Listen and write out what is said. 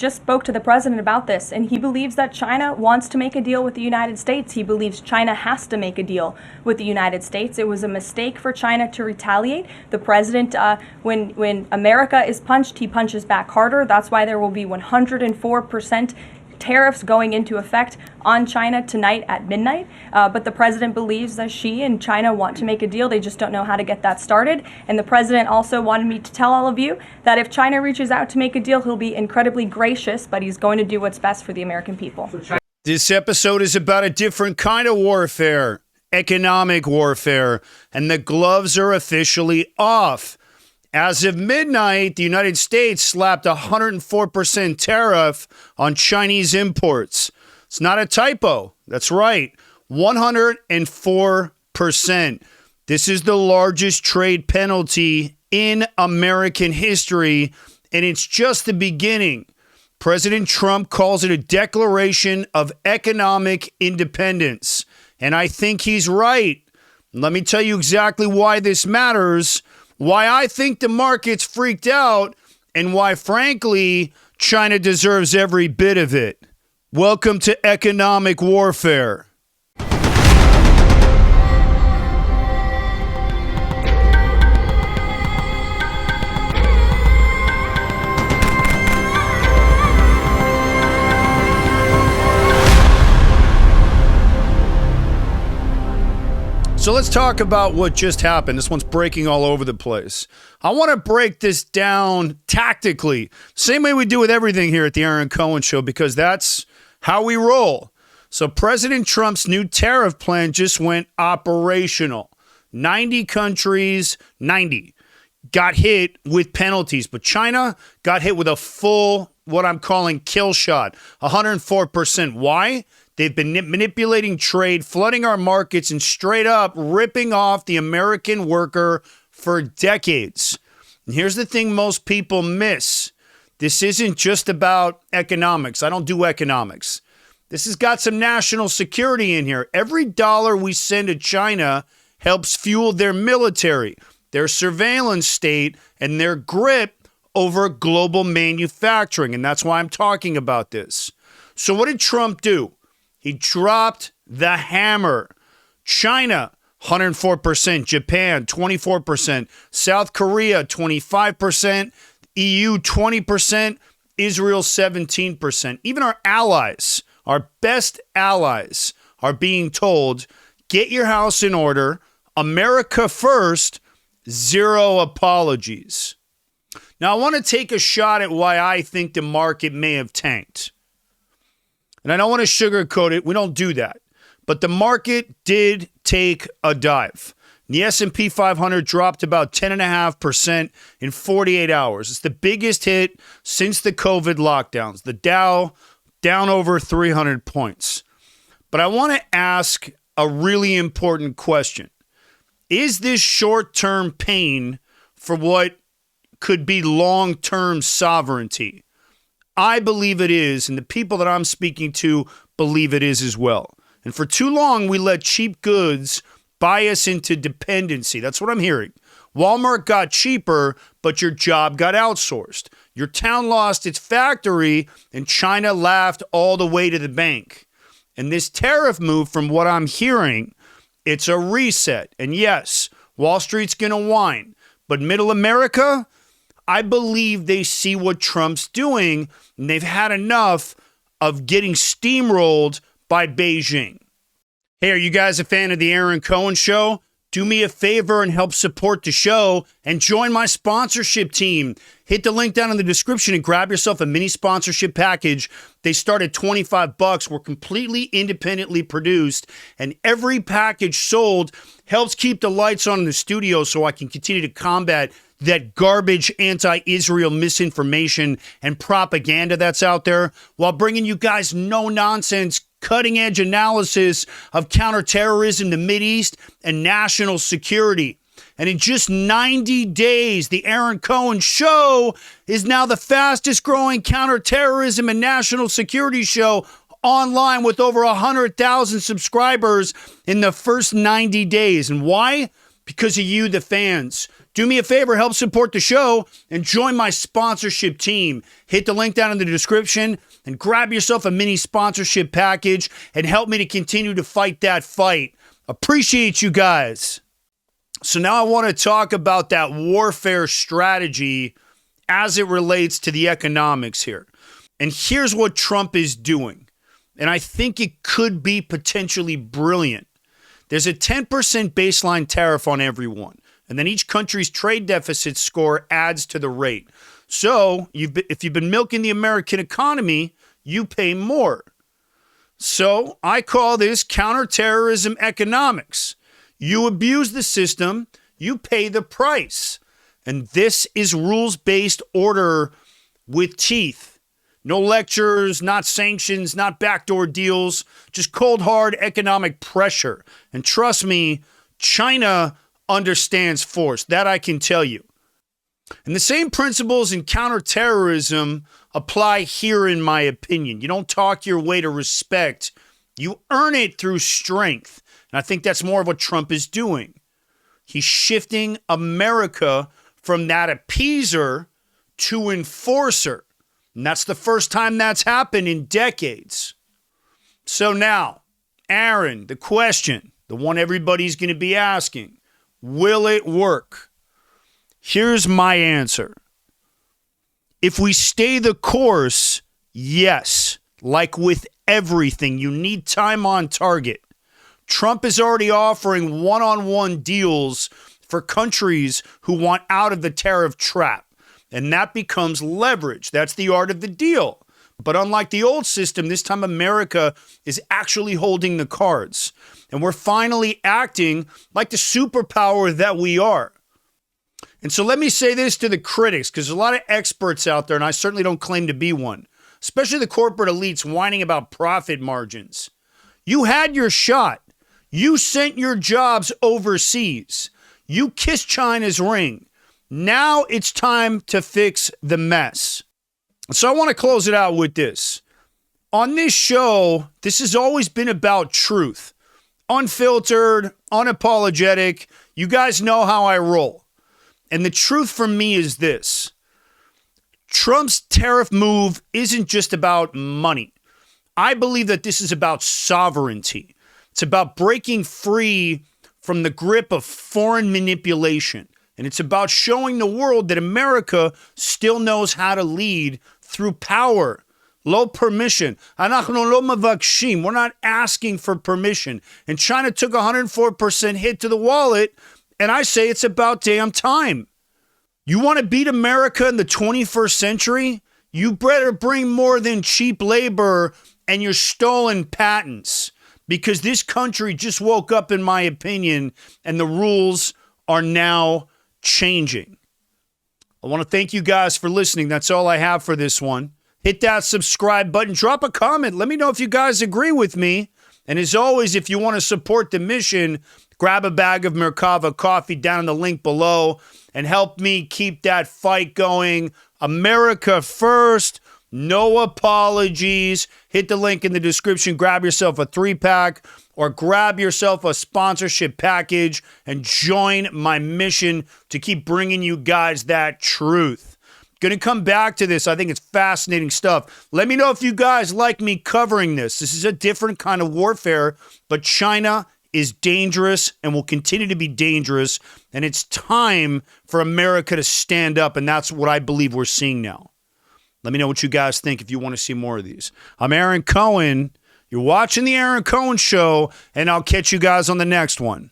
just spoke to the president about this, and he believes that China wants to make a deal with the United States. He believes China has to make a deal with the United States. It was a mistake for China to retaliate. The president, when America is punched, he punches back harder. That's why there will be 104% tariffs going into effect on China tonight at midnight. But the president believes that she and China want to make a deal. They just don't know how to get that started. And the president also wanted me to tell all of you that if China reaches out to make a deal, he'll be incredibly gracious, but he's going to do what's best for the American people. This episode is about a different kind of warfare, economic warfare, and the gloves are officially off. As of midnight, the United States slapped a 104% tariff on Chinese imports. It's not a typo. That's right. 104%. This is the largest trade penalty in American history, and it's just the beginning. President Trump calls it a declaration of economic independence, and I think he's right. Let me tell you exactly why this matters, why I think the market's freaked out, and why, frankly, China deserves every bit of it. Welcome to economic warfare. So let's talk about what just happened. This one's breaking all over the place. I want to break this down tactically, same way we do with everything here at the Aaron Cohen Show, because that's how we roll. So President Trump's new tariff plan just went operational. 90 countries, 90, got hit with penalties, but China got hit with a full, what I'm calling kill shot, 104%. Why? They've been manipulating trade, flooding our markets, and straight up ripping off the American worker for decades. And here's the thing most people miss. This isn't just about economics. I don't do economics. This has got some national security in here. Every dollar we send to China helps fuel their military, their surveillance state, and their grip over global manufacturing. And that's why I'm talking about this. So what did Trump do? He dropped the hammer. China, 104%. Japan, 24%. South Korea, 25%. EU, 20%. Israel, 17%. Even our allies, our best allies, are being told, get your house in order. America first. Zero apologies. Now, I want to take a shot at why I think the market may have tanked. And I don't want to sugarcoat it. We don't do that. But the market did take a dive. The S&P 500 dropped about 10.5% in 48 hours. It's the biggest hit since the COVID lockdowns. The Dow down over 300 points. But I want to ask a really important question. Is this short-term pain for what could be long-term sovereignty? I believe it is, and the people that I'm speaking to believe it is as well. And for too long, we let cheap goods buy us into dependency. That's what I'm hearing. Walmart got cheaper, but your job got outsourced. Your town lost its factory, and China laughed all the way to the bank. And this tariff move, from what I'm hearing, it's a reset. And yes, Wall Street's going to whine. But middle America, I believe they see what Trump's doing, and they've had enough of getting steamrolled by Beijing. Hey, are you guys a fan of the Aaron Cohen Show? Do me a favor and help support the show and join my sponsorship team. Hit the link down in the description and grab yourself a mini sponsorship package. They start at $25. We're completely independently produced, and every package sold helps keep the lights on in the studio so I can continue to combat that garbage anti-Israel misinformation and propaganda that's out there, while bringing you guys no-nonsense, cutting-edge analysis of counterterrorism, the Mideast, and national security. And in just 90 days, the Aaron Cohen Show is now the fastest-growing counterterrorism and national security show online, with over 100,000 subscribers in the first 90 days. And why? Because of you, the fans. Do me a favor, help support the show and join my sponsorship team. Hit the link down in the description and grab yourself a mini sponsorship package and help me to continue to fight that fight. Appreciate you guys. So now I want to talk about that warfare strategy as it relates to the economics here. And here's what Trump is doing. And I think it could be potentially brilliant. There's a 10% baseline tariff on everyone. And then each country's trade deficit score adds to the rate. So if you've been milking the American economy, you pay more. So I call this counterterrorism economics. You abuse the system, you pay the price. And this is rules-based order with teeth. No lectures, not sanctions, not backdoor deals, just cold, hard economic pressure. And trust me, China understands force. That I can tell you. And the same principles in counterterrorism apply here, in my opinion. You don't talk your way to respect. You earn it through strength. And I think that's more of what Trump is doing. He's shifting America from that appeaser to enforcer. And that's the first time that's happened in decades. So now, Aaron, the question, the one everybody's going to be asking, will it work? Here's my answer. If we stay the course, yes. Like with everything, you need time on target. Trump is already offering one-on-one deals for countries who want out of the tariff trap. And that becomes leverage. That's the art of the deal. But unlike the old system, this time America is actually holding the cards. And we're finally acting like the superpower that we are. And so let me say this to the critics, because there's a lot of experts out there, and I certainly don't claim to be one, especially the corporate elites whining about profit margins. You had your shot. You sent your jobs overseas. You kissed China's ring. Now it's time to fix the mess. So I want to close it out with this. On this show, this has always been about truth. Unfiltered, unapologetic. You guys know how I roll. And the truth for me is this. Trump's tariff move isn't just about money. I believe that this is about sovereignty. It's about breaking free from the grip of foreign manipulation. And it's about showing the world that America still knows how to lead through power. Low permission. We're not asking for permission. And China took 104% hit to the wallet. And I say it's about damn time. You want to beat America in the 21st century? You better bring more than cheap labor and your stolen patents. Because this country just woke up, in my opinion, and the rules are now changing. I want to thank you guys for listening. That's all I have for this one. Hit that subscribe button. Drop a comment. Let me know if you guys agree with me. And as always, if you want to support the mission, grab a bag of Merkava coffee down in the link below and help me keep that fight going. America first. No apologies. Hit the link in the description. Grab yourself a 3-pack or grab yourself a sponsorship package and join my mission to keep bringing you guys that truth. Going to come back to this. I think it's fascinating stuff. Let me know if you guys like me covering this. This is a different kind of warfare, but China is dangerous and will continue to be dangerous. And it's time for America to stand up. And that's what I believe we're seeing now. Let me know what you guys think if you want to see more of these. I'm Aaron Cohen. You're watching The Aaron Cohen Show, and I'll catch you guys on the next one.